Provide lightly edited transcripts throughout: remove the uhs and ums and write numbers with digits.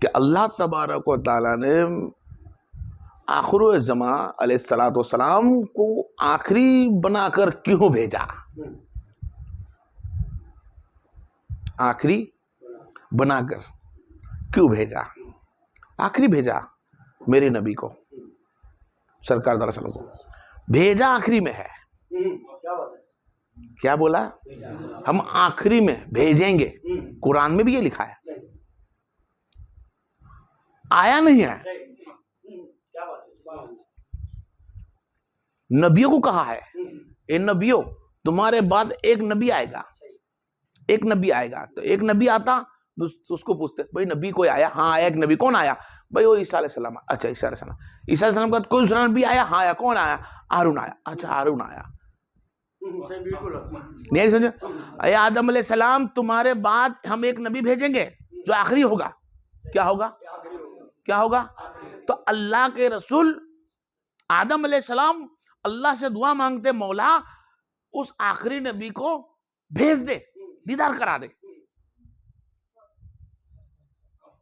कि अल्लाह तबारक व तआला ने आखिर ज़मा अलैहिस्सलातु वस्सलाम को आखिरी बनाकर क्यों भेजा? आखिरी बनाकर क्यों भेजा? आखिरी भेजा मेरे नबी को, सरकार दर सल्लल्लाहु अलैहि वसल्लम को भेजा आखिरी में है। क्या बोला? हम आखिरी में भेजेंगे। कुरान में भी ये लिखा है, आया नहीं है। नबियों को कहा है, ए नबियों तुम्हारे बाद एक नबी आएगा, एक नबी आएगा। तो एक नबी आता तो उसको पूछते भाई नबी कोई आया? हाँ आया एक नबी। कौन आया? भाई वो ईसा अलैहिस्सलाम। अच्छा ईसा अलैहिस्सलाम। ईसा अलैहिस्सलाम का कोई दूसरा नबी आया? हाँ आया। कौन आया? हारून आया। अच्छा हारून आया। नहीं समझे? आदम अलैहिस्सलाम तुम्हारे बाद हम एक नबी भेजेंगे जो आखिरी होगा। क्या होगा? क्या होगा? तो अल्लाह के रसूल आदम अलैहिस्सलाम अल्लाह से दुआ मांगते, मौला उस आखिरी नबी को भेज दे, दीदार करा दे,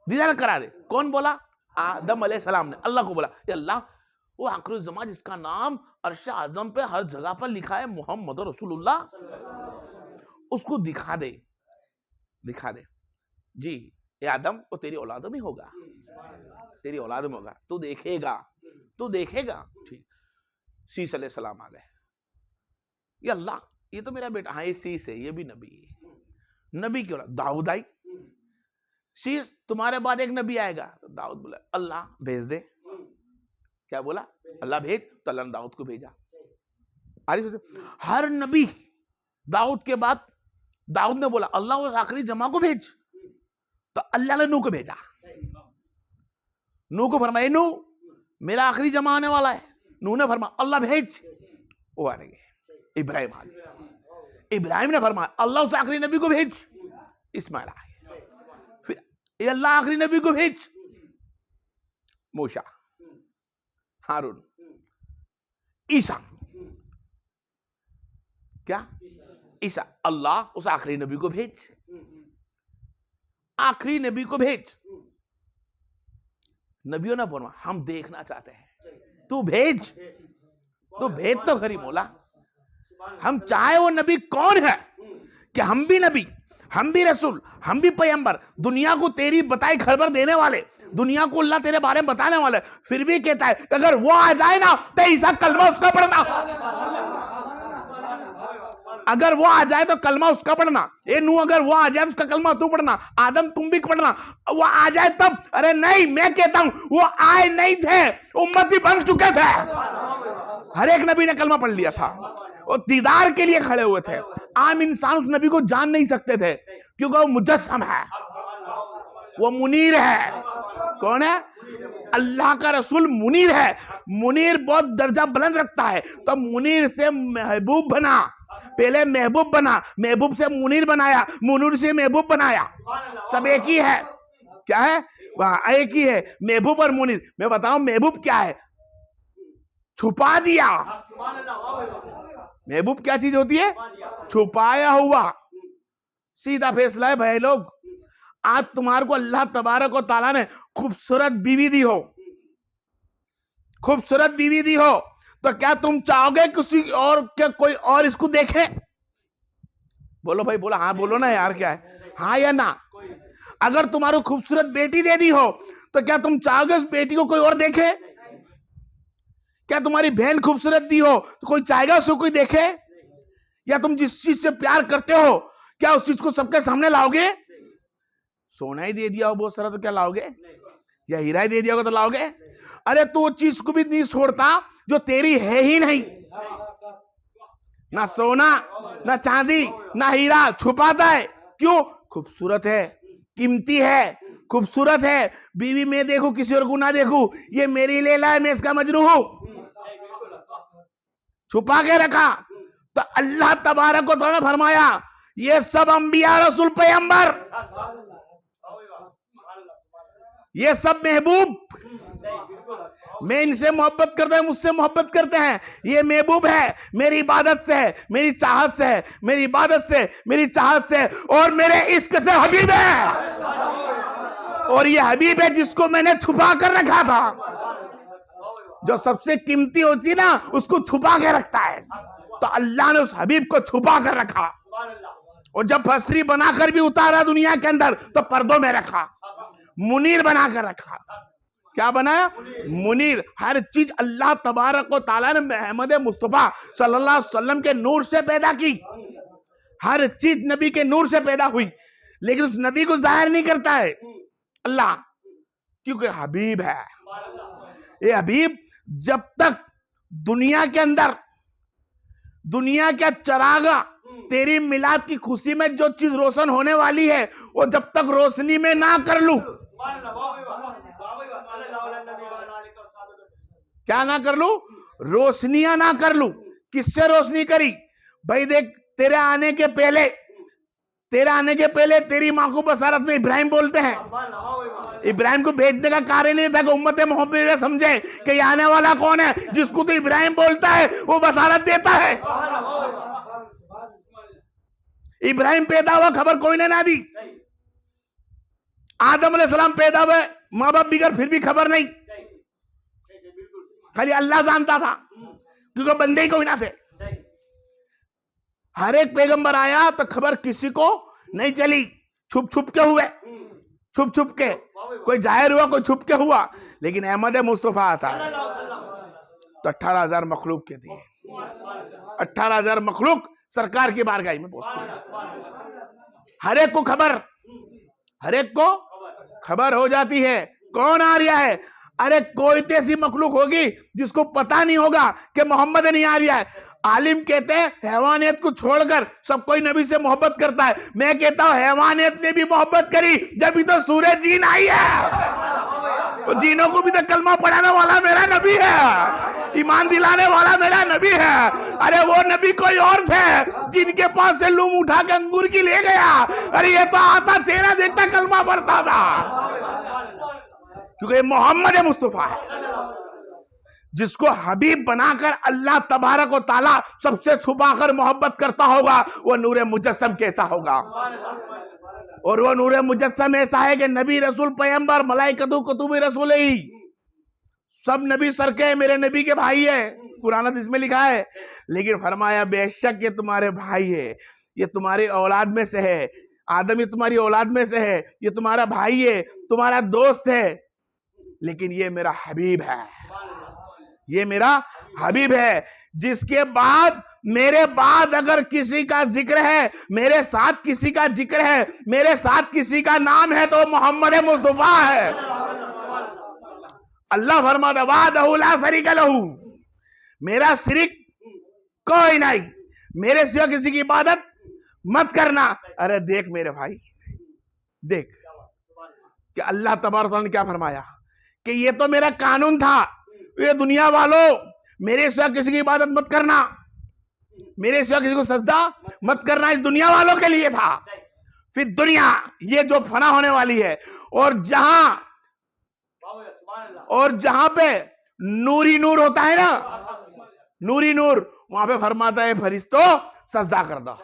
दीदार करा दे। कौन बोला? आदम अलैहिस्सलाम ने अल्लाह को बोला, अल्लाह वो आखिरी ज़मा जिसका नाम अर्श आज़म पे हर जगह पर लिखा है मोहम्मद रसूलुल्लाह, उसको दिखा दे, दिखा दे। जी ये आदम वो तेरी औलाद में होगा, तेरी औलाद में होगा, तू देखेगा, तू देखेगा। ठीक। शीस अलैहिस्सलाम आ गए, ये अल्लाह ये तो मेरा बेटा। हाँ ये शीस है, ये भी नबी है। नबी की औलाद दाऊद आई। शीस तुम्हारे बाद एक नबी आएगा। तो दाऊद बोला अल्लाह भेज दे। क्या बोला? अल्लाह भेज। तो अल्लाह ने दाऊद को भेजा। हर नबी दाऊद के बाद दाऊद ने बोला अल्लाह उस आखिरी जमा को भेज। तो अल्लाह ने नूह को भेजा। नूह को फरमाया नूह मेरा आखिरी जमा आने वाला है। नूह ने फरमाया अल्लाह भेज। वो आने गए। इब्राहिम आ गए। इब्राहिम ने फरमाया अल्लाह उस आखिरी नबी को भेज। इस्माइल आ गए। फिर ये अल्लाह आखिरी नबी को भेज। मूसा, हारून, ईसा। क्या? ईसा। अल्लाह उस आखिरी नबी को भेज, आखिरी नबी को भेज। नबियों ने बोला हम देखना चाहते हैं, तू भेज, तू भेज तो खरी मौला। हम चाहे वो नबी कौन है, कि हम भी नबी, हम भी रसूल, हम भी पैगंबर, दुनिया को तेरी बताई खबर देने वाले, दुनिया को अल्लाह तेरे बारे में बताने वाले, फिर भी कहता है अगर वो आ जाए ना तो ईसा कलमा उसका पढ़ना, अगर वो आ जाए तो कलमा उसका पढ़ना। ए नूह अगर वो आ जाए तो उसका कलमा तू पढ़ना, आदम तुम भी पढ़ना। वो आ जाए तब। अरे नहीं, मैं कहता हूं वो आए नहीं थे, उम्मती बन चुके थे। हर एक नबी ने कलमा पढ़ लिया था, वो दीदार के लिए खड़े हुए थे। आम इंसान उस नबी को जान नहीं सकते थे क्योंकि वो मुजस्सम है, वो मुनीर है। कौन है? अल्लाह का रसूल मुनीर है। मुनीर बहुत दर्जा बुलंद रखता है, तो मुनीर से महबूब बना। पहले महबूब बना, महबूब से मुनीर बनाया, मुनीर से महबूब बनाया। सब एक ही है। क्या है? वहां एक ही है, महबूब और मुनीर। मैं बताऊं महबूब क्या है? छुपा दिया। महबूब क्या चीज होती है? छुपाया हुआ। सीधा फैसला है भाई लोग। आज तुम्हारे को अल्लाह तबारक व तआला ने खूबसूरत बीवी दी हो, खूबसूरत बीवी दी हो, तो क्या तुम चाहोगे किसी और क्या कोई और इसको देखे? बोलो भाई, बोलो हाँ, बोलो ना यार, क्या है हाँ या ना? अगर तुम्हारी खूबसूरत बेटी दे दी हो तो क्या तुम चाहोगे उस बेटी को कोई और देखे? क्या तुम्हारी बहन खूबसूरत दी हो तो कोई चाहेगा उसको कोई देखे? या तुम जिस चीज से प्यार करते हो क्या उस चीज को सबके सामने लाओगे? सोना ही दे दिया हो बहुत सारा तो क्या लाओगे? या हीरा ही दे दिया होगा तो लाओगे? अरे तू वो चीज को भी नहीं छोड़ता जो तेरी है ही नहीं। ना सोना, ना चांदी, ना हीरा, छुपाता है। क्यों? खूबसूरत है, कीमती है, खूबसूरत है। बीवी मैं देखूं किसी और को ना देखूं, ये मेरी लैला है, मैं इसका मजनू हूं, छुपा के रखा। तो अल्लाह तबारक व तआला ने फरमाया ये सब अंबिया, रसूल, पैगंबर, ये सब महबूब, मैं इनसे मोहब्बत करता हूं, मुझसे मोहब्बत करते हैं। ये महबूब है, मेरी इबादत से है, मेरी चाहत से है, मेरी इबादत से, मेरी चाहत से और मेरे इश्क से हबीब है। और ये हबीब है जिसको मैंने छुपा कर रखा था। जो सबसे कीमती होती है ना, उसको छुपा के रखता है। तो अल्लाह ने उस हबीब को छुपा कर रखा, और जब फसरी बनाकर भी उतारा दुनिया के अंदर तो पर्दों में रखा, मुनीर बनाकर रखा। क्या बनाया? मुनीर। हर चीज अल्लाह तबारक व तआला ने अहमद मुस्तफा सल्लल्लाहु अलैहि वसल्लम के नूर से पैदा की। हर चीज नबी के नूर से पैदा हुई, लेकिन उस नबी को जाहिर नहीं करता है अल्लाह, क्योंकि हबीब है। ये हबीब जब तक दुनिया के अंदर, दुनिया का चरागा, तेरी मिलाद की खुशी में जो चीज रोशन होने वाली है, वो जब तक रोशनी में ना कर लूं, क्या ना कर लूं? रोशनियां ना कर लूं। किससे रोशनी करी भाई? देख, तेरे आने के पहले तेरी माँ को बसारत में इब्राहिम बोलते हैं। इब्राहिम को भेजने का कारण नहीं था कि उम्मत मोहम्मद समझे कि ये आने वाला कौन है। जिसको तो इब्राहिम बोलता है वो बसारत देता है। इब्राहिम पैदा हुआ, खबर कोई ने ना दी। आदम अलैहिस्सलाम पैदा हुए, माँ बाप बिगड़, फिर भी खबर नहीं, खाली अल्लाह जानता था, क्योंकि बंदे ही कोई ना थे। हर एक पैगंबर आया तो खबर किसी को नहीं चली, छुप छुप के हुए, छुप छुप के, कोई जाहिर हुआ, कोई छुप के हुआ। लेकिन अहमद मुस्तफा आता है तो 18,000 मखलूक के दिए, 18,000 मखलूक सरकार की बारगाह में पहुंचती है। हर एक को खबर हो जाती है कौन आ रहा है। अरे कोई तो ऐसी मखलूक होगी जिसको पता नहीं होगा कि मोहम्मद नहीं आ रहा है। आलिम कहते हैं हैवानियत को छोड़कर सब कोई नबी से मोहब्बत करता है। मैं कहता हूं हैवानियत ने भी मोहब्बत करी जब भी तो सूरज जीन आई है। तो जीनों को भी तो कलमा पढ़ाने वाला मेरा नबी है, ईमान दिलाने वाला मेरा नबी है। अरे वो नबी कोई और थे जिनके पास से लूम उठा के अंगूर की ले गया। अरे ये तो आता चेहरा देखता कलमा पढ़ता था, क्योंकि मोहम्मद मुस्तफा है जिसको हबीब बनाकर अल्लाह तबारक व ताला सबसे छुपाकर मोहब्बत करता होगा। वो नूरे मुजस्सम कैसा होगा? और वो नूरे मुजस्सम ऐसा है कि नबी रसूल पैगंबर मलाइकतु कुतुबी रसूल ही सब नबी सर के मेरे नबी के भाई है, कुरान हदीस में लिखा है। लेकिन फरमाया बेशक ये तुम्हारे भाई है, ये तुम्हारी औलाद में से है, आदम ये तुम्हारी औलाद में से है, ये तुम्हारा भाई है, तुम्हारा दोस्त है, लेकिन ये मेरा हबीब है, ये मेरा हबीब है। जिसके बाद मेरे बाद अगर किसी का जिक्र है, मेरे साथ किसी का जिक्र है, मेरे साथ किसी का नाम है तो मोहम्मद मुस्तफा है। अल्लाह फरमाता वाहदहु ला शरीका लहू, मेरा शरीक कोई नहीं, मेरे सिवा किसी की इबादत मत करना। अरे देख मेरे भाई, देख कि अल्लाह तबारक तआला ने क्या फरमाया कि ये तो मेरा कानून था, ये दुनिया वालों मेरे सिवा किसी की इबादत मत करना, मेरे सिवा किसी को सजदा मत करना, इस दुनिया वालों के लिए था। फिर दुनिया ये जो फना होने वाली है, और जहां पे नूरी नूर होता है ना, नूरी नूर, वहां पे फरमाता है फरिश्तों सजदा कर दो,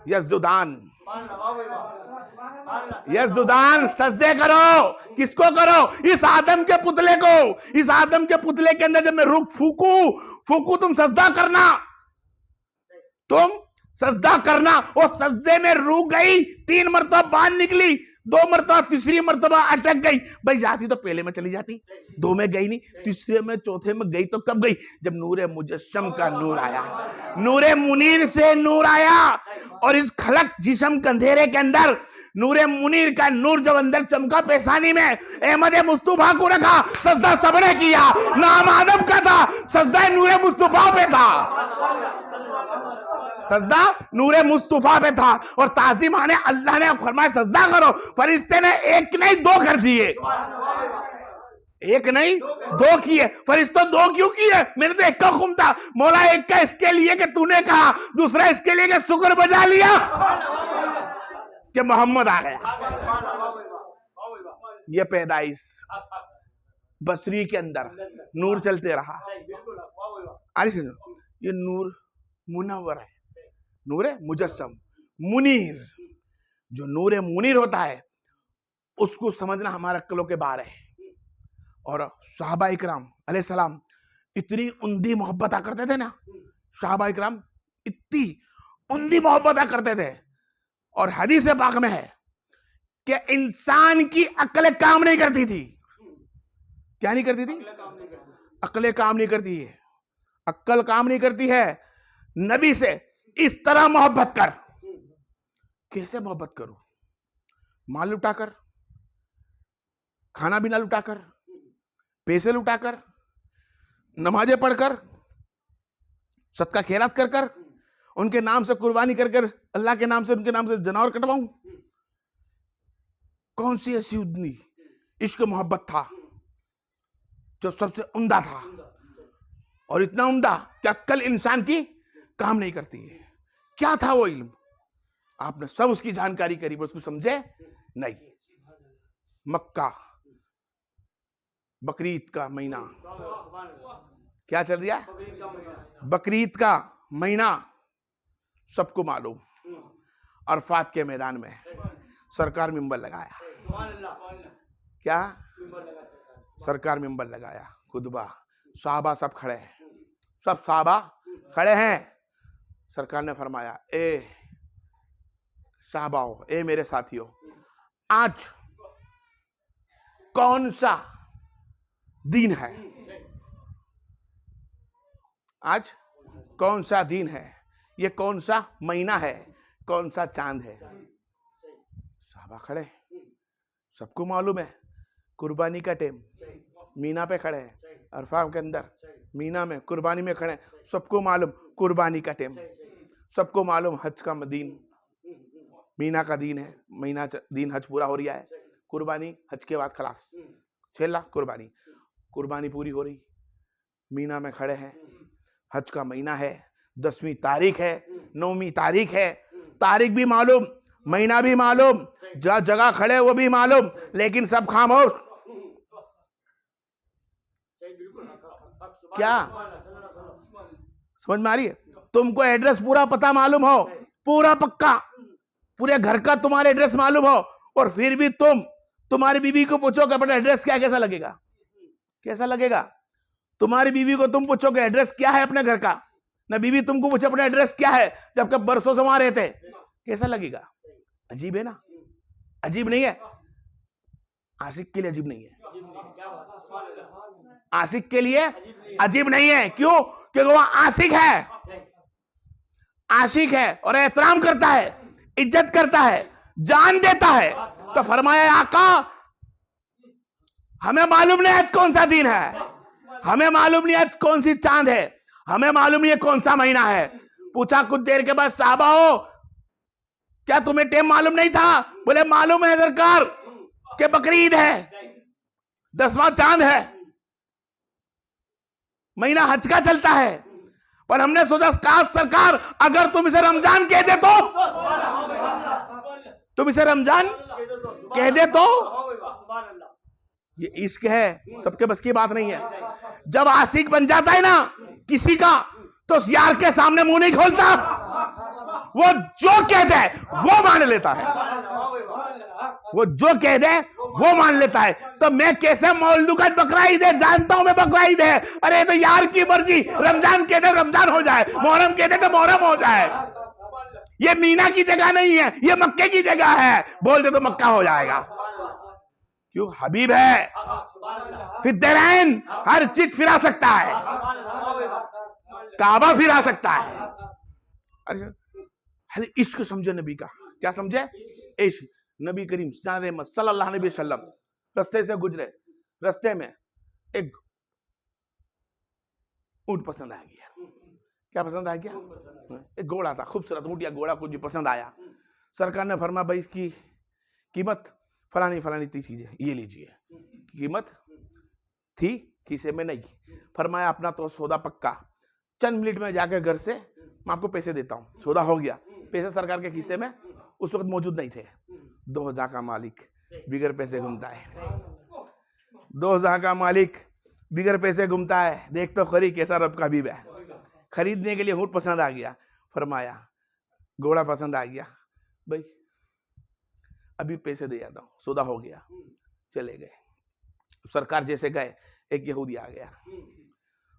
यस्जुदान सजदे करो। किसको करो? इस आदम के पुतले को। इस आदम के पुतले के अंदर जब मैं रूह फूकू तुम सजदा करना, तुम सजदा करना। और सजदे में रूह गई, 3 मरतबा बाहर निकली, 2 मरतबा, तीसरी मरतबा अटक गई। भाई जाती तो पहले में चली जाती, 2 में गई नहीं, तीसरे में चौथे में गई तो कब गई? जब नूरे मुजस्सम का नूर आया, नूरे मुनीर से नूर आया। और इस खलक जिस्म अंधेरे के अंदर नूरे मुनीर का नूर जब अंदर चमका पेशानी में, अहमद मुस्तफा को रखा, सजदा सबने किया। नाम आदम का था, सजदा नूरे मुस्तफा पे था, सजदा नूरे मुस्तफा पे था। और ताज़ीम आने अल्लाह ने फरमाया सजदा करो, फरिश्ते ने 1 नहीं 2 कर दिए, 1 नहीं 2 किए। फरिश्तों 2 क्यों किए? मेरे तो 1 का हुक्म था। मौला 1 का इसके लिए कि तूने कहा, दूसरा इसके लिए कि शुक्र बजा लिया कि मोहम्मद आ गया। ये पैदाइश बसरी के अंदर नूर चलते रहा। अरे सुनो, ये नूर मुनव्वर है, नूरे मुजस्सम, मुनीर। जो नूरे मुनीर होता है उसको समझना हमारे अक्लों के बाहर है। और सहाबा इकराम अलैहिस्सलाम इतनी उंदी मोहब्बत करते थे ना, सहाबा इकराम इतनी उंदी मोहब्बत करते थे। और हदीस पाक में है कि इंसान की अक्ल काम नहीं करती थी। क्या नहीं करती थी? अक्ल काम नहीं करती है। अक्ल काम नहीं करती है। नबी से इस तरह मोहब्बत कर। कैसे मोहब्बत करूं? माल लुटाकर, खाना भी ना लुटाकर, पैसे लुटाकर, नमाजें पढ़कर, सदका खैरात कर कर, उनके नाम से कुर्बानी कर कर, अल्लाह के नाम से, उनके नाम से जानवर कटवाऊं? कौन सी ऐसी उद्नी इश्क मोहब्बत था जो सबसे उम्दा था, और इतना उम्दा कि अक्ल इंसान की काम नहीं करती है। क्या था वो इल्म? आपने सब उसकी जानकारी करी पर उसको समझे नहीं। मक्का बकरीद का महीना, क्या चल रहा है? बकरीद का महीना सबको मालूम। अरफात के मैदान में सरकार मिंबर लगाया। क्या? सरकार मिंबर लगाया, खुतबा, साहबा सब खड़े हैं, सब साहबा खड़े हैं। सरकार ने फरमाया, ए साहबाओ, ए मेरे साथियों, आज कौन सा दिन है? आज कौन सा दिन है? ये कौन सा महीना है? कौन सा चांद है? साहबा खड़े, सबको मालूम है कुर्बानी का टाइम। मीना पे खड़े हैं, अरफा के अंदर मीना में कुर्बानी में खड़े, सबको मालूम कुर्बानी का टाइम। सबको मालूम हज का दिन, मीना का दिन है, महीना दिन हज पूरा हो रहा है। कुर्बानी हज के बाद खलास, छेला कुर्बानी, कुर्बानी पूरी हो रही। मीना में खड़े हैं, हज का महीना है, 10वीं तारीख है, 9वीं तारीख है, तारीख भी मालूम, महीना भी मालूम, जगह खड़े वो भी मालूम, लेकिन सब खामोश। क्या समझ में आ रही है? तुमको एड्रेस पूरा पता मालूम हो, पूरा पक्का, पूरे घर का तुम्हारे एड्रेस मालूम हो, और फिर भी तुम्हारी बीवी को पूछोगे अपना एड्रेस क्या, कैसा लगेगा? कैसा लगेगा? तुम्हारी बीवी को तुम पूछोगे एड्रेस क्या है अपने घर का, ना बीवी तुमको पूछे अपना एड्रेस क्या है, जबकि बरसों से वहां रहते, कैसा लगेगा? अजीब है ना? अजीब नहीं है? आशिक के लिए अजीब नहीं है। आशिक के लिए अजीब नहीं है। क्यों? क्योंकि वो आशिक है, आशिक है और एहतराम करता है, इज्जत करता है, जान देता है। तो फरमाया आका, हमें मालूम नहीं आज कौन सा दिन है, हमें मालूम नहीं आज कौन सी चांद है, हमें मालूम नहीं है कौन सा महीना है। पूछा कुछ देर के बाद, साहबा हो क्या तुम्हें टाइम मालूम नहीं था? बोले मालूम है सरकार कि बकरीद है, 10वां चांद है, महीना हज का चलता है, पर हमने सोचा काश सरकार अगर तुम इसे रमजान कह दे तो, तुम इसे रमजान कह दे तो। ये इश्क है, सबके बस की बात नहीं है। जब आशिक बन जाता है ना किसी का, तो उस यार के सामने मुंह नहीं खोलता, वो जो कह दे वो मान लेता है, वो जो कह दे वो मान लेता है। तो मैं कैसे मोल दूं? बकरा ईद है, जानता हूं मैं बकरा ईद है, अरे तो यार की मर्जी, रमजान कह दे रमजान हो जाए, मोहर्रम कह दे तो मोहर्रम हो जाए। ये मीना की जगह नहीं है, ये मक्के की जगह है, बोल दे तो मक्का हो जाएगा। क्यों? हबीब है, फिद्दरैन हर चीज फिरा सकता है, काबा फिरा सकता है। अच्छा, इश्क समझे नबी का। क्या समझे? इश्क। नबी करीम सल्लल्लाहु अलैहि वसल्लम रास्ते से गुजरे, रास्ते में एक ऊंट पसंद आ गया। क्या पसंद आ गया? एक घोड़ा था, खूबसूरत ऊंट या घोड़ा कुछ भी पसंद आया। सरकार ने फरमाया भाई इसकी कीमत फलानी फलानी चीजें, ये लीजिए। कीमत थी खीसे में नहीं। फरमाया अपना तो सौदा पक्का, चंद मिनट में जाकर घर से मैं आपको पैसे देता हूँ। सौदा हो गया, पैसे सरकार के खीसे में उस वक्त मौजूद नहीं थे। 2000 का मालिक बिगर पैसे घूमता है, 2000 का मालिक बिगर पैसे घूमता है। देख तो खरी कैसा रब का हबीब है। खरीदने के लिए ऊंट पसंद आ गया, फरमाया घोड़ा पसंद आ गया, भाई अभी पैसे दे जाता हूँ, सौदा हो गया, चले गए। सरकार जैसे गए, एक यहूदी आ गया,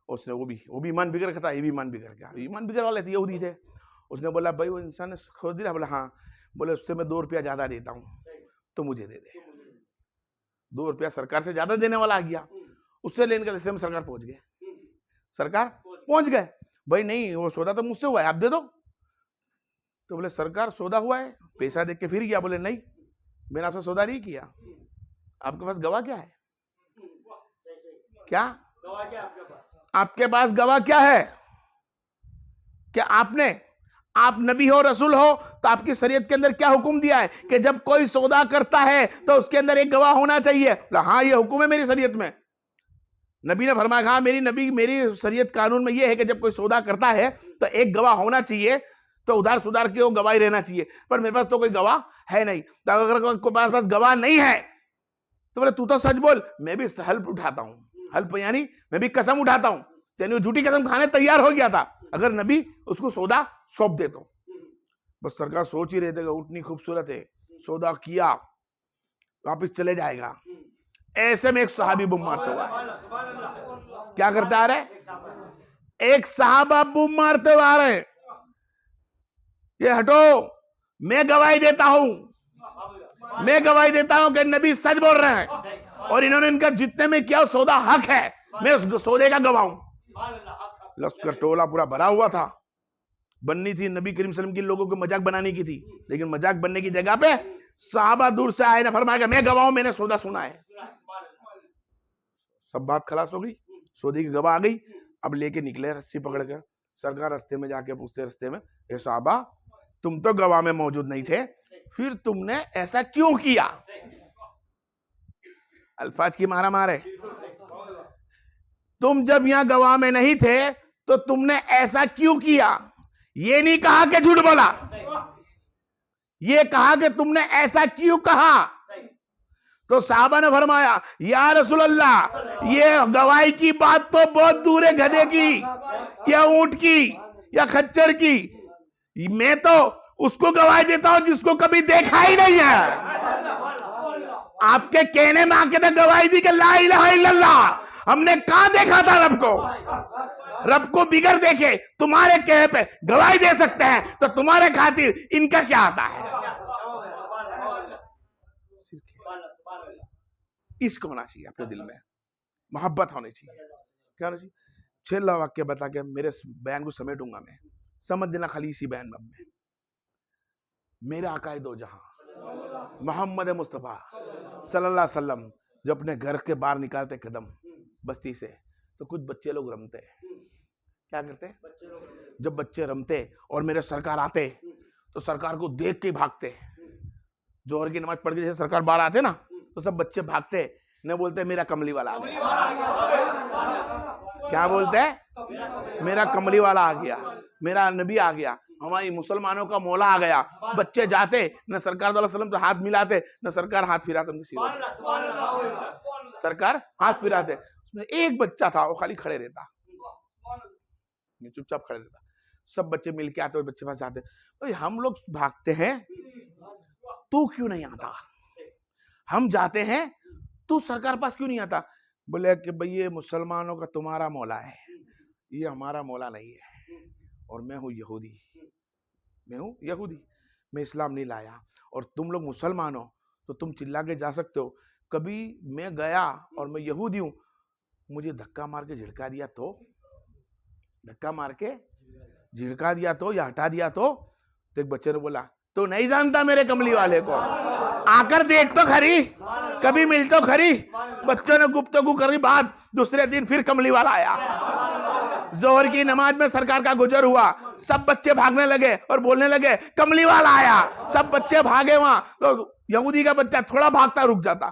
उसने वो भी ईमान बिगड़ का था, ये भी ईमान बिगड़ गया, ईमान बिगड़ वाले थे, यहूदी थे। उसने बोला भाई वो इंसान ने खोज दिया, बोला हाँ। बोले उससे मैं 2 रुपया ज्यादा देता हूँ तो मुझे दे दे। 2 रुपया सरकार से ज्यादा देने वाला आ गया, उससे लेने का में सरकार पहुंच गए, सरकार पहुंच गए। भाई नहीं वो सौदा तो मुझसे हुआ है, आप दे दो। तो बोले सरकार सौदा हुआ है, पैसा देख के फिर गया। बोले नहीं मैंने आपसे सौदा नहीं किया, आपके पास गवाह क्या है? क्या आपके पास गवाह क्या है? क्या आप नबी हो, रसूल हो, तो आपकी शरीयत के अंदर क्या हुक्म दिया है कि जब कोई सौदा करता है तो उसके अंदर एक गवाह होना चाहिए? हाँ ये हुक्म है मेरी शरीयत में। नबी ने फरमाया हाँ मेरी शरीयत कानून में ये है कि जब कोई सौदा करता है तो एक गवाह होना चाहिए, तो उधार सुधार के वो गवाही रहना चाहिए। पर मेरे पास तो कोई गवाह है नहीं। तो अगर कोई पास गवाह नहीं है तो बोले तू तो सच बोल, मैं भी हल्फ उठाता हूँ। हल्फ यानी मैं भी कसम उठाता हूँ, यानी वो झूठी कसम खाने तैयार हो गया था अगर नबी उसको सौदा सौंप दे तो। बस सरकार सोच ही रहे थे उतनी खूबसूरत है, सौदा किया, वापिस चले जाएगा। ऐसे में एक सहाबी बम मारते हुआ है। क्या करते आ रहे? एक सहाबा बम मारते हुए आ रहे, ये हटो, मैं गवाही देता हूं कि नबी सच बोल रहे हैं और इन्होंने इनका जितने में किया सौदा हक है, मैं उस सौदे का गवाह हूं। लश्कर टोला पूरा भरा हुआ था, बननी थी नबी करीम सल्लल्लाहु अलैहि वसल्लम की लोगों को मजाक बनाने की थी, लेकिन मजाक बनने की जगह पे सहाबा दूर से आए ना, फरमाया मैं गवाह हूं, मैंने सौदा सुना है। सब बात खलास हो गई, सौदे की गवाह आ गई। अब लेके निकले रस्सी पकड़कर। सरकार रास्ते में जाके पूछते, रास्ते में ए सहाबा तुम तो गवाह में मौजूद नहीं थे, फिर तुमने ऐसा क्यों किया? अल्फाज की मारा मारे, तुम जब यहां गवाह में नहीं थे तो तुमने ऐसा क्यों किया? ये नहीं कहा कि झूठ बोला, ये कहा कि तुमने ऐसा क्यों कहा। तो साहबा ने फरमाया या रसूल अल्लाह, ये गवाही की बात तो बहुत दूर है, गधे की या ऊंट की या खच्चर की, मैं तो उसको गवाही देता हूं जिसको कभी देखा ही नहीं है। आपके कहने में आके तो गवाही दी कि ला इलाहा इल्लल्लाह, हमने कहां देखा था रब को? रब को बिगर देखे तुम्हारे कहे पे गवाही दे सकते हैं, तो तुम्हारे खातिर इनका क्या आता है? इश्क होना चाहिए अपने दिल में, मोहब्बत होनी चाहिए। क्या होना चाहिए? 6 वाक्य बता के मेरे बयान को समेटूंगा मैं, समझ लेना खाली इसी बयान में। मेरे आकाए दो जहां मोहम्मद मुस्तफा सल्लल्लाहु अलैहि वसल्लम जब अपने घर के बाहर निकालते कदम बस्ती से, तो कुछ बच्चे लोग रमते। क्या करते? जब बच्चे रमते और मेरे सरकार आते तो सरकार को देख के भागते। जोहर की नमाज पढ़ के जैसे सरकार बाहर आते ना, तो सब बच्चे भागते, न बोलते मेरा कमली वाला आ गया। क्या बोलते हैं? मेरा कमली वाला आ गया, मेरा नबी आ गया, हमारी मुसलमानों का मौला आ गया। बच्चे जाते न सरकार सल्लल्लाहु अलैहि वसल्लम तो हाथ मिलाते, न सरकार हाथ फिराते उनके सीने। सरकार हाथ फिराते। उसमें एक बच्चा था, वो खाली खड़े रहता, चुपचाप खड़े रहता। सब बच्चे मिलके आते और बच्चे पास जाते, भाई हम लोग भागते हैं, तू क्यों नहीं आता? हम जाते हैं, तू सरकार पास क्यों नहीं आता? बोले कि भाई ये मुसलमानों का तुम्हारा मौला है, ये हमारा मौला नहीं है, और मैं हूं यहूदी, मैं इस्लाम नहीं लाया, और तुम लोग मुसलमान हो तो तुम चिल्ला के जा सकते हो। कभी मैं गया और मैं यहूदी हूं, मुझे धक्का मार के झिड़का दिया तो, धक्का मार के झिड़का दिया तो या हटा दिया तो एक बच्चे ने बोला तो नहीं जानता मेरे कमली वाले को, आकर देख तो खरी, कभी मिल तो खरी। बच्चों ने गुफ्तगू करी, बात दूसरे दिन फिर कमली वाला आया। जोहर की नमाज में सरकार का गुजर हुआ, सब बच्चे भागने लगे और बोलने लगे कमली वाला आया। सब बच्चे भागे वहां, तो यहूदी का बच्चा थोड़ा भागता रुक जाता,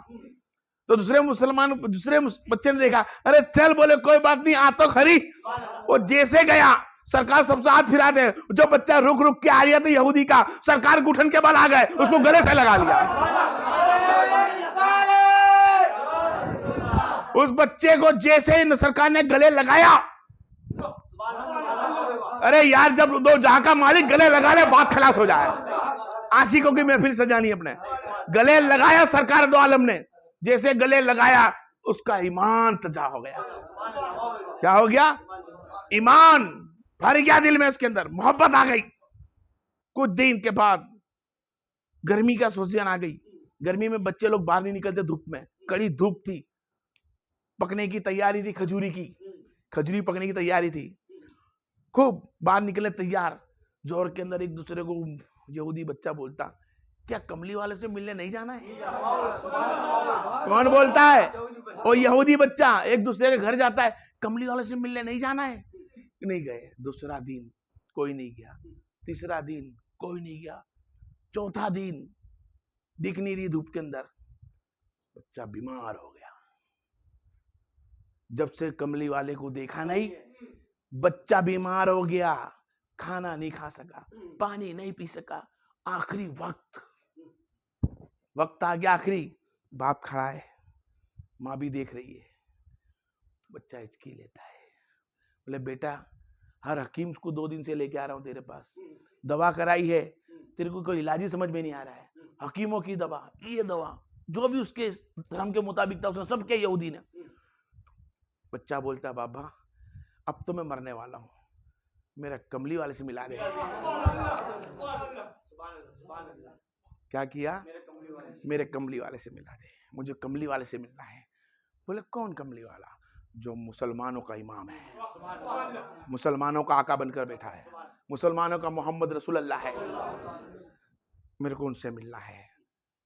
तो दूसरे बच्चे ने देखा, अरे चल, बोले कोई बात नहीं, आ तो खरी। वो जैसे गया, सरकार सबसे हाथ फिराते, जो बच्चा रुक रुक के आ रहा था यहूदी का, सरकार घुटन के बल आ गए, उसको गले से लगा लिया। उस बच्चे को जैसे ही सरकार ने गले लगाया, अरे यार जब दो जहां का मालिक गले लगा ले, बात खलास हो जाए। आशिकों की महफिल सजानी अपने। गले लगाया सरकार दो आलम ने, जैसे गले लगाया उसका ईमान तजा हो गया। क्या हो गया? ईमान भर गया दिल में, उसके अंदर मोहब्बत आ गई। कुछ दिन के बाद गर्मी का सीजन आ गई। गर्मी में बच्चे लोग बाहर नहीं निकलते, धूप में, कड़ी धूप थी, पकने की तैयारी थी, खजूरी पकने की तैयारी थी, खूब बाहर निकले तैयार। जोर के अंदर एक दूसरे को यहूदी बच्चा बोलता, क्या कमली वाले से मिलने नहीं जाना है? कौन बोलता है? वो यहूदी बच्चा एक दूसरे के घर जाता है, कमली वाले से मिलने नहीं जाना है? नहीं गए। दूसरा दिन कोई नहीं गया, तीसरा दिन कोई नहीं गया, चौथा दिन दिख नहीं रही धूप के अंदर, बच्चा बीमार हो गया। जब से कमली वाले को देखा नहीं, बच्चा बीमार हो गया, खाना नहीं खा सका, पानी नहीं पी सका। आखिरी वक्त आ गया, आखिरी। बाप खड़ा है, माँ भी देख रही है, बच्चा हिचकी लेता है। बोले बेटा, हर हकीम को 2 दिन से लेके आ रहा हूं तेरे पास, दवा कराई है, तेरे को कोई इलाज ही समझ में नहीं आ रहा है। हकीमों की दवा, ये दवा, जो भी उसके धर्म के मुताबिक था उसने सब किया यहूदी ने। बच्चा बोलता, बाबा अब तो मैं मरने वाला हूं, मेरा कमली वाले से मिला दे। क्या किया? मेरे कमली वाले से मिला दे, मुझे कमली वाले से मिलना है। बोले कौन कमली वाला? जो मुसलमानों का इमाम है, मुसलमानों का आका बनकर बैठा है, मुसलमानों का मोहम्मद रसूलुल्लाह है, मेरे को उनसे मिलना है।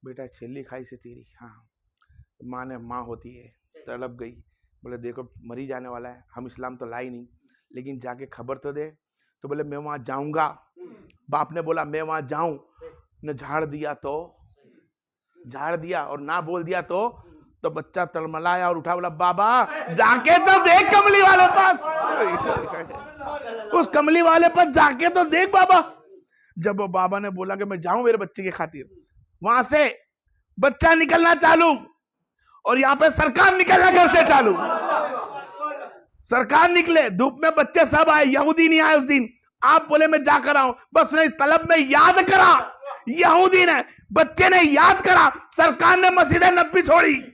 बेटा छेली खाई से तेरी, हाँ। माँ ने, माँ होती है, तड़प गई। बोले देखो मरी जाने वाला है, हम इस्लाम तो लाई नहीं, लेकिन जाके खबर तो दे। तो बोले मैं वहां जाऊंगा। बाप ने बोला मैं वहां जाऊं, न झाड़ दिया तो झाड़ दिया, और ना बोल दिया तो बच्चा तलमलाया और उठा, बोला बाबा जाके तो देख कमली वाले पास, उस कमली वाले पास जाके तो देख बाबा। जब वो बाबा ने बोला कि मैं जाऊं मेरे बच्चे की खातिर, वहां से बच्चा निकलना चालू, और यहाँ पे सरकार निकलना घर से चालू। सरकार निकले, धूप में बच्चे सब आए, यहूदी नहीं आए उस दिन। आप बोले मैं जाकर आऊं, बस नहीं, तलब में याद करा, यहूदी ने, बच्चे ने याद करा। सरकार ने मस्जिद नबी छोड़ी,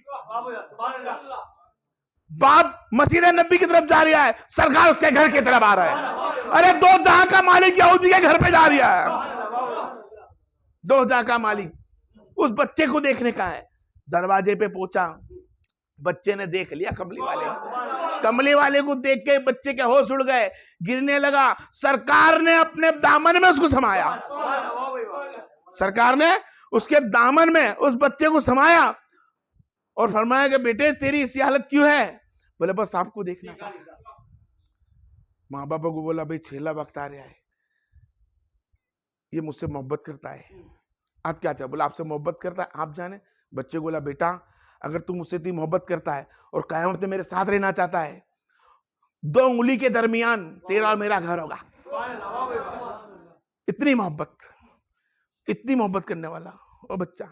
बाप मस्जिद नबी की तरफ जा रहा है, सरकार उसके घर की तरफ आ रहा है। अरे दो जहां का मालिक यहूदी के घर पे जा रहा है, दो जहां का मालिक उस बच्चे को देखने का है। दरवाजे पे पहुंचा, बच्चे ने देख लिया कमली वाले को देख के बच्चे के होश उड़ गए, गिरने लगा। सरकार ने अपने दामन में उसको समाया, सरकार ने उसके दामन में उस बच्चे को समाया और फरमाया कि बेटे तेरी ऐसी हालत क्यों है? बोले बस आपको देखना था। माँ बाप को बोला भाई छेला वक्त आ रहा है, ये मुझसे मोहब्बत करता है, आप क्या चाहे? बोला आपसे मोहब्बत करता है, आप जाने। बच्चे को बोला बेटा अगर तू मुझसे इतनी मोहब्बत करता है और कयामत में मेरे साथ रहना चाहता है, 2 उंगली के दरमियान तेरा और मेरा घर होगा। इतनी मोहब्बत करने वाला वो बच्चा।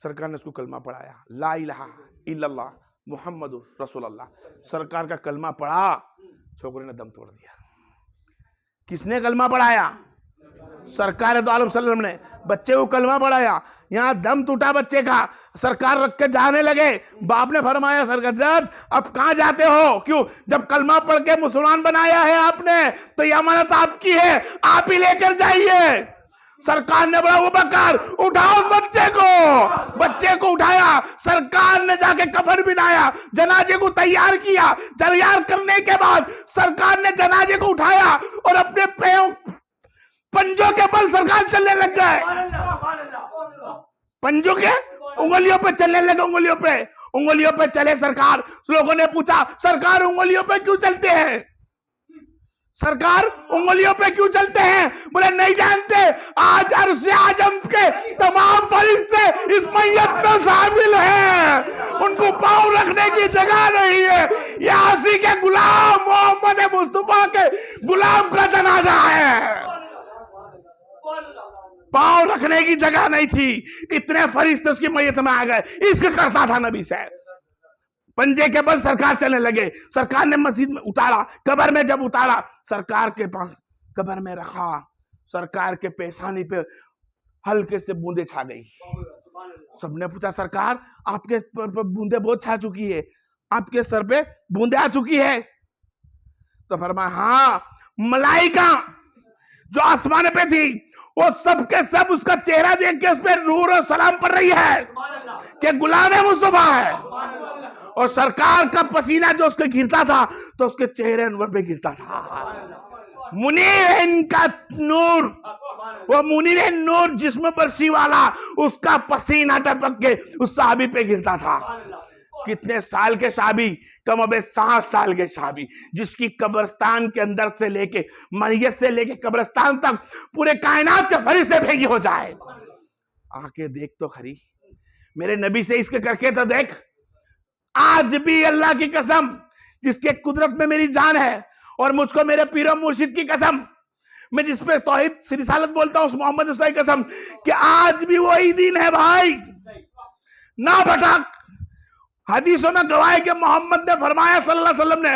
सरकार ने उसको कलमा पढ़ाया, ला इलाहा इल्लल्लाह मुहम्मदुर रसूलुल्लाह। सरकार का कलमा पढ़ा, छोकरे ने दम तोड़ दिया। किसने कलमा पढ़ाया? सरकार दो आलम सल्लम ने बच्चे को कलमा पढ़ाया। यहाँ दम टूटा बच्चे का, सरकार रख के जाने लगे। बाप ने फरमाया सरकार अब कहां जाते हो? क्यों? जब कलमा पढ़ के मुसलमान बनाया है आपने तो ये अमानत आपकी है, आप ही लेकर जाइए। सरकार ने बोला वो बकर उठाओ बच्चे को उठाया। सरकार ने जाके कफन बिनाया, जनाजे को तैयार किया। तैयार करने के बाद सरकार ने जनाजे को उठाया और अपने पंजों के बल सरकार चलने लग गए। पंजों के उंगलियों पे चलने लगे, उंगलियों पे चले सरकार। लोगों ने पूछा सरकार उंगलियों पे क्यों चलते हैं? सरकार उंगलियों पे क्यों चलते हैं? बोले नहीं जानते, आज अर्श आजम के तमाम फरिश्ते इस मैयत में शामिल हैं, उनको पांव रखने की जगह नहीं है। यासी के गुलाम मोहम्मद मुस्तफा के गुलाम का जनाजा है, पांव रखने की जगह नहीं थी। इतने फरिश्ते उसकी मैयत में आ गए। इश्क करता था नबी से। पंजे के बल सरकार चलने लगे। सरकार ने मस्जिद में उतारा, कब्र में जब उतारा, सरकार के पास कब्र में रखा। सरकार के पेशानी पे हल्के से बूंदे छा गई। सबने पूछा सरकार आपके पर बूंदे बहुत छा चुकी है, आपके सर पे बूंदे आ चुकी है। तो फरमाया हाँ, मलाइका जो आसमान पे थी वो सब के सब उसका चेहरा देख के उस पर रूह और सलाम पड़ रही है कि गुलाम मुस्तफा है। और सरकार का पसीना जो उसके गिरता था तो उसके चेहरे अनवर पे गिरता था। मुनीर इनका नूर, वो मुनीर नूर जिस्म बरसी वाला, उसका पसीना टपक के उस साहबी पे गिरता था। कितने साल के साहबी? कम अबे 7 साल के साहबी, जिसकी कब्रिस्तान के अंदर से लेके मरियत से लेके कब्रिस्तान तक पूरे कायनात के फरिश्ते भेगी हो जाए। आके देख तो खरी, मेरे नबी से इसके करके तो देख। आज भी अल्लाह की कसम, जिसके कुदरत में मेरी जान है, और मुझको मेरे पीरो मुर्शिद की कसम, मैं जिस पे तौहीद रिसालत बोलता हूं, उस मोहम्मद मुस्तफा की कसम, कि आज भी वही दिन है भाई, ना भटक। हदीसों में गवाह है कि मोहम्मद ने फरमाया सल्लल्लाहु अलैहि वसल्लम ने,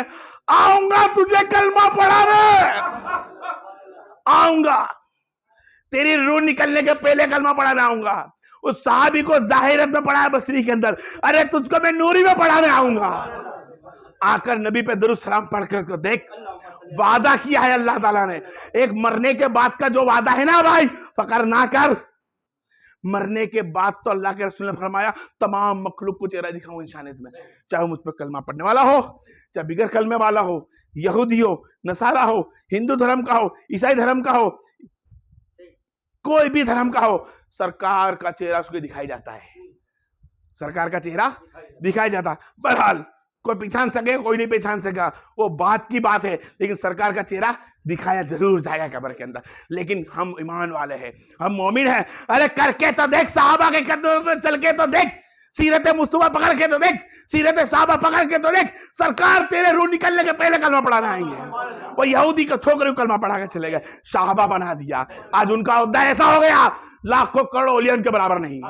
आऊंगा तुझे कलमा पढ़ाने, आऊंगा तेरी रूह निकलने के पहले कलमा पढ़ाने आऊंगा। उस साहबी को जाहिरत में पढ़ाया बसरी के अंदर, अरे तुझको मैं नूरी में पढ़ाने आऊंगा। आकर नबी पे दुरूद सलाम पढ़ कर देख, वादा किया है अल्लाह ताला ने। एक मरने के बाद का जो वादा है ना भाई, फकर ना कर। मरने के बाद तो अल्लाह के रसूल ने फरमाया तमाम मखलूक को चेहरा दिखाऊं इंसानियत में, चाहे मुझ पर कलमा पढ़ने वाला हो, चाहे बिगर कलमे वाला हो, यहूदी हो, नसारा हो, हिंदू धर्म का हो, ईसाई धर्म का हो, कोई भी धर्म का हो, सरकार का चेहरा उसको दिखाई जाता है। सरकार का चेहरा दिखाई जाता। बहरहाल कोई पहचान सके, कोई नहीं पहचान सका, वो बात की बात है, लेकिन सरकार का चेहरा दिखाया जरूर जाएगा कब्र के अंदर। लेकिन हम ईमान वाले हैं, हम मोमिन हैं। अरे करके तो देख, साहबा के कदमों पे चल के तो देख, सीरत मुस्तफा पकड़ के तो देख, सीरत साहबा पकड़ के तो देख, सरकार तेरे रूह निकलने के पहले कलमा पढ़ाना आएंगे। वो यहूदी का छोकरे को कलमा पढ़ा के चले गए, साहबा बना दिया। आज उनका ओहदा ऐसा हो गया, लाखों करोड़ों औलिया उनके बराबर नहीं।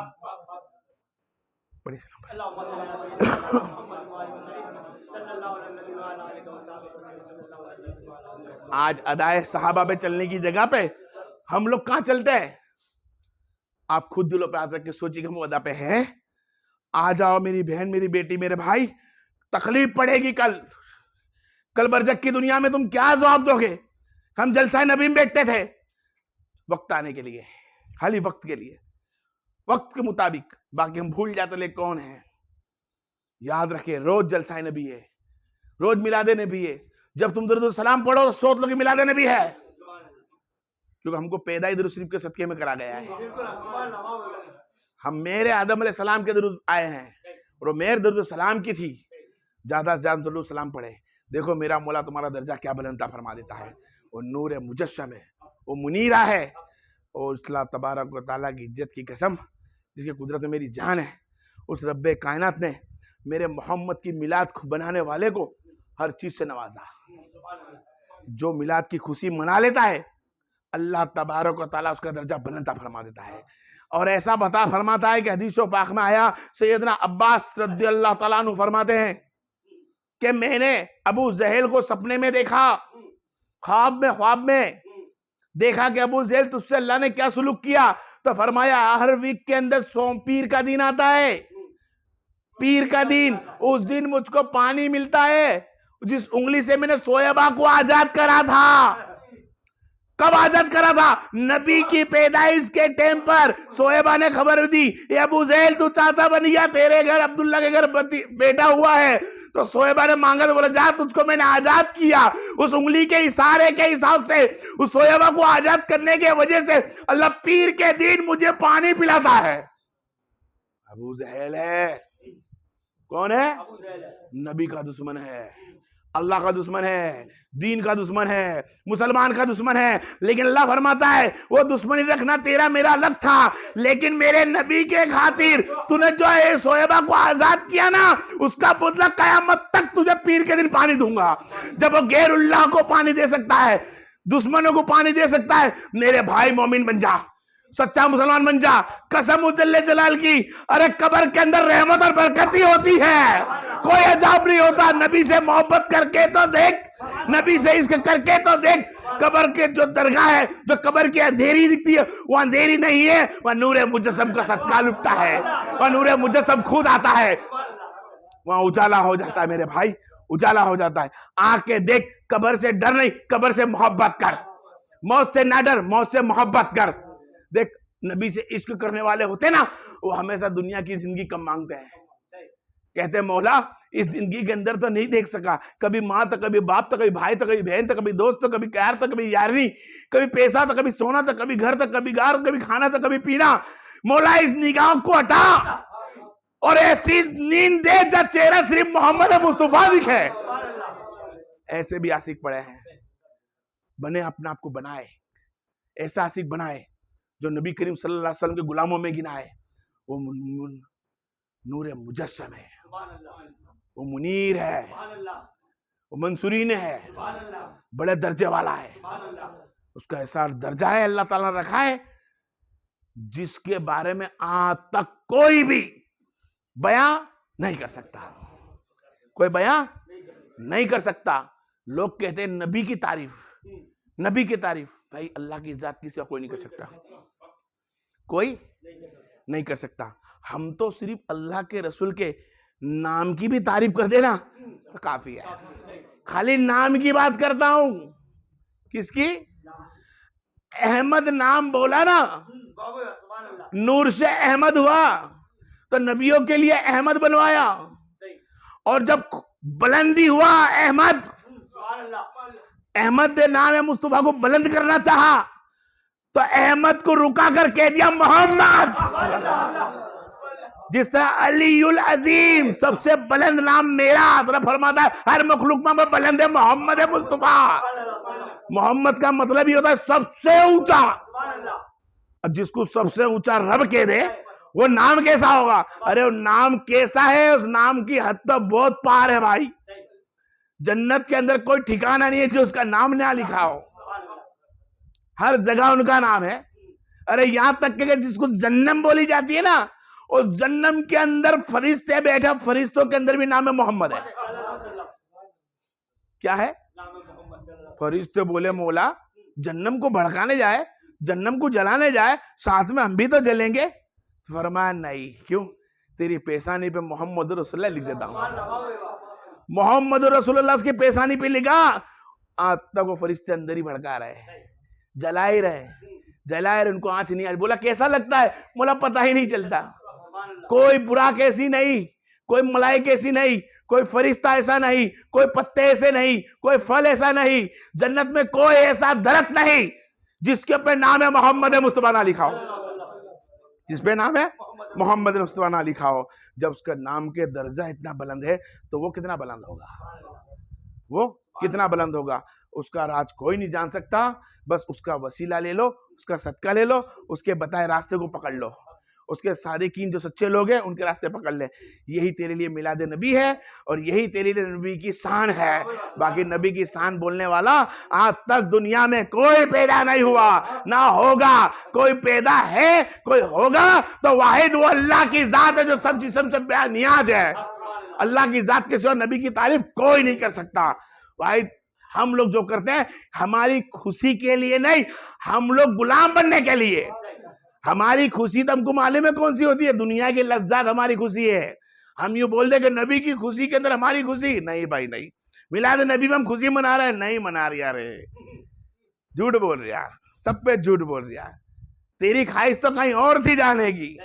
आज अदाए सहाबा पे चलने की जगह पे हम लोग कहां चलते हैं? आप खुद दिलों पे हाथ रख के सोचिए कि हम अदा पे हैं। आ जाओ मेरी बहन, मेरी बेटी, मेरे भाई, तकलीफ पड़ेगी कल बरज़ख की दुनिया में तुम क्या जवाब दोगे? हम जलसा नबी में बैठते थे वक्त आने के लिए, खाली वक्त के लिए, वक्त के मुताबिक, बाकी हम भूल जाते ले कौन है। याद रखे, रोज जलसा नबी है, रोज मिलादे नबी है। जब तुम दुरूद सलाम पढ़ो तो सोच लो कि मिलादे नबी है, क्योंकि हमको पैदा ही दुरूद शरीफ के सदके में करा गया है। हम मेरे आदम अलैहिस्सलाम के दुरूद आए हैं और मेरे दुरूद सलाम की थी। ज्यादा से ज्यादा दुरूद सलाम पढ़े, देखो मेरा मौला तुम्हारा दर्जा क्या बुलंदा फरमा देता है। वो नूर मुजस्सम है, वो मुनीरा है। और अल्लाह तबारक व तआला की इज्जत की कसम, जिसकी कुदरत में मेरी जान है, उस रब्बे कायनात ने मेरे मोहम्मद की मिलाद बनाने वाले को हर चीज से नवाजा। जो मिलाद की खुशी मना लेता है, अल्लाह तबारक व तआला उसका दर्जा बुलंद फरमा देता है। और ऐसा बता फरमाता है कि हदीस पाक में आया, सैयदना अब्बास रज़ियल्लाहु तआला अन्हु फरमाते हैं कि मैंने अबू जहल को सपने में देखा, ख्वाब में देखा कि अबू जहल तुझसे अल्लाह ने क्या सुलूक किया। तो फरमाया हर वीक के अंदर सोम पीर का दिन आता है, पीर का दिन, उस दिन मुझको पानी मिलता है जिस उंगली से मैंने सोएबा को आजाद करा था। कब आजाद करा था? नबी की पैदाइश के टाइम पर सोएबा ने खबर दी, ये अबू जहल तू चाचा बन गया, तेरे घर अब्दुल्ला के घर बेटा हुआ है। तो सोएबा ने मांगा तो बोला जा तुझको मैंने आजाद किया। उस उंगली के इशारे के हिसाब से उस सोएबा को आजाद करने के वजह से अल्लाह पीर के दिन मुझे पानी पिलाता है। अबू जहल है, कौन है? नबी का दुश्मन है, अल्लाह का दुश्मन है, दीन का दुश्मन है, मुसलमान का दुश्मन है। लेकिन अल्लाह फरमाता है वो दुश्मनी रखना तेरा मेरा अलग था, लेकिन मेरे नबी के खातिर तूने जो है सोएबा को आजाद किया ना, उसका बदला कयामत तक तुझे पीर के दिन पानी दूंगा। जब वो गैरुल्लाह को पानी दे सकता है, दुश्मनों को पानी दे सकता है, मेरे भाई मोमिन बन जा, सच्चा मुसलमान बन जा। कसम उजल्ले जलाल की, अरे कब्र के अंदर रहमत और बरकत ही होती है, कोई अजाब नहीं होता। नबी से मोहब्बत करके तो देख, नबी से इश्क करके तो देख, कब्र के जो दरगाह है, जो कब्र की अंधेरी दिखती है, वो अंधेरी नहीं है, वह नूरे मुजस्सम का सदका लुटता है, वह नूरे मुजस्सम खुद आता है, वहां उजाला हो जाता है मेरे भाई, उजाला हो जाता है। आके देख, कब्र से डर नहीं, कब्र से मोहब्बत कर, मौत से ना डर, मौत से मोहब्बत कर। देख, नबी से इश्क करने वाले होते ना, वो हमेशा दुनिया की जिंदगी कम मांगते हैं। कहते हैं मौला इस जिंदगी के अंदर तो नहीं देख सका, कभी माँ तो कभी बाप तो कभी भाई तो कभी बहन तो कभी दोस्त तो कभी प्यार तो कभी यारी, कभी पैसा तो कभी सोना तो कभी घर तो कभी गार, कभी खाना तो कभी पीना। मौला इस निगाह को हटा और ऐसी नींद दे जब चेहरा सिर्फ मोहम्मद मुस्तफा दिखे। ऐसे भी आशिक पड़े हैं, बने अपने आप को बनाए, ऐसा आशिक बनाए जो नबी करीम सल्लल्लाहु अलैहि वसल्लम के गुलामों में गिनाए। वो नूर मुजस्सम है, वो मुनीर है, वो मंसूरीन है, बड़े दर्जे वाला है। उसका ऐसा दर्जा है अल्लाह ताला ने रखा है जिसके बारे में आज तक कोई भी बयां नहीं कर सकता, कोई बयां नहीं कर सकता। लोग कहते हैं नबी की तारीफ, नबी की तारीफ, भाई अल्लाह की इज्जत की सिवा कोई नहीं कर सकता, कोई नहीं कर सकता। हम तो सिर्फ अल्लाह के रसूल के नाम की भी तारीफ कर देना तो काफी है। खाली नाम की बात करता हूं, किसकी? अहमद नाम बोला ना, नूर से अहमद हुआ, तो नबियों के लिए अहमद बनवाया, और जब बुलंदी हुआ अहमद, अहमद ने नाम मुस्तफा को बुलंद करना चाहा तो अहमद को रुका कर कह दिया मोहम्मद। जिस तरह अलीउल अजीम सबसे बुलंद नाम मेरा, तो फरमाता है हर मखलूक में बुलंद है मोहम्मद है मुस्तफा। मोहम्मद का मतलब ये होता है सबसे ऊंचा। अब जिसको सबसे ऊंचा रब कह दे वो नाम कैसा होगा? अरे वो नाम कैसा है, उस नाम की हद तो बहुत पार है भाई। जन्नत के अंदर कोई ठिकाना नहीं है जो उसका नाम ना लिखा हो, हर जगह उनका नाम है। अरे यहां तक कि जिसको जन्नम बोली जाती है ना, उस जन्नम के अंदर फरिश्ते बैठा, फरिश्तों के अंदर भी नाम है मोहम्मद है। क्या है? फरिश्ते बोले मौला जन्नम को भड़काने जाए, जन्नम को जलाने जाए, साथ में हम भी तो जलेंगे। फरमाया नहीं, क्यों? तेरी पेशानी पे मोहम्मद रसूलुल्लाह लिख देता हूं। मोहम्मद रसूलुल्लाह के पेशानी पे लिखा, आज तक वो फरिश्ते अंदर ही भड़का रहे, जला ही रहे, जलाए रहे, उनको आंच नहीं आ रही। बोला कैसा लगता है? बोला पता ही नहीं चलता। कोई बुरा कैसी नहीं, कोई मलाई कैसी नहीं, कोई फरिश्ता ऐसा नहीं, कोई पत्ते ऐसे नहीं, कोई फल ऐसा नहीं, जन्नत में कोई ऐसा दरख्त नहीं जिसके ऊपर नाम है मोहम्मद मुस्तफा ना लिखा हो, जिस पे नाम है मोहम्मद मुस्तफा ना लिखा हो। जब उसका नाम के दर्जा इतना बुलंद है तो वो कितना बुलंद होगा, वो कितना बुलंद होगा। उसका राज कोई नहीं जान सकता। बस उसका वसीला ले लो, उसका सदका ले लो, उसके बताए रास्ते को पकड़ लो, उसके सादिकीन जो सच्चे लोग हैं उनके रास्ते पकड़ ले। यही तेरे लिए मिलाद नबी है और यही तेरे लिए नबी की शान है। बाकी नबी की शान बोलने वाला आज तक दुनिया में कोई पैदा नहीं हुआ, ना होगा। कोई पैदा है, कोई होगा तो वाहिद वो अल्लाह की जात है जो सब जिस्म से बेनियाज है। अल्लाह की जात के सिवा नबी की तारीफ कोई नहीं कर सकता। वाहिद हम लोग जो करते हैं हमारी खुशी के लिए नहीं, हम लोग गुलाम बनने के लिए। हमारी खुशी तो हमको मालूम है कौन सी होती है, दुनिया की लज्जत हमारी खुशी है। हम यूं बोल दे कि नबी की खुशी के अंदर हमारी खुशी नहीं, भाई नहीं। मिलाद नबी में हम खुशी मना रहे हैं, नहीं मना रही, अरे झूठ बोल रहा, सब पे झूठ बोल रहा। तेरी ख्वाहिश तो कहीं और थी जाने की,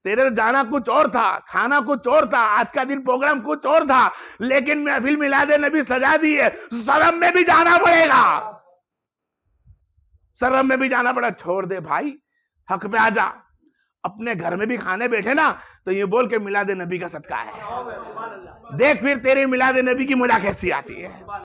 तेरे जाना कुछ और था, खाना कुछ और था, आज का दिन प्रोग्राम कुछ और था, लेकिन महफिल मिलाद नबी सजा दी है। शर्म में भी जाना पड़ेगा, शर्म में भी जाना पड़ा। छोड़ दे भाई, हक पे आजा। अपने घर में भी खाने बैठे ना तो ये बोल के मिलाद नबी का सदका है। देख फिर तेरे मिलाद नबी की मजा कैसी आती है।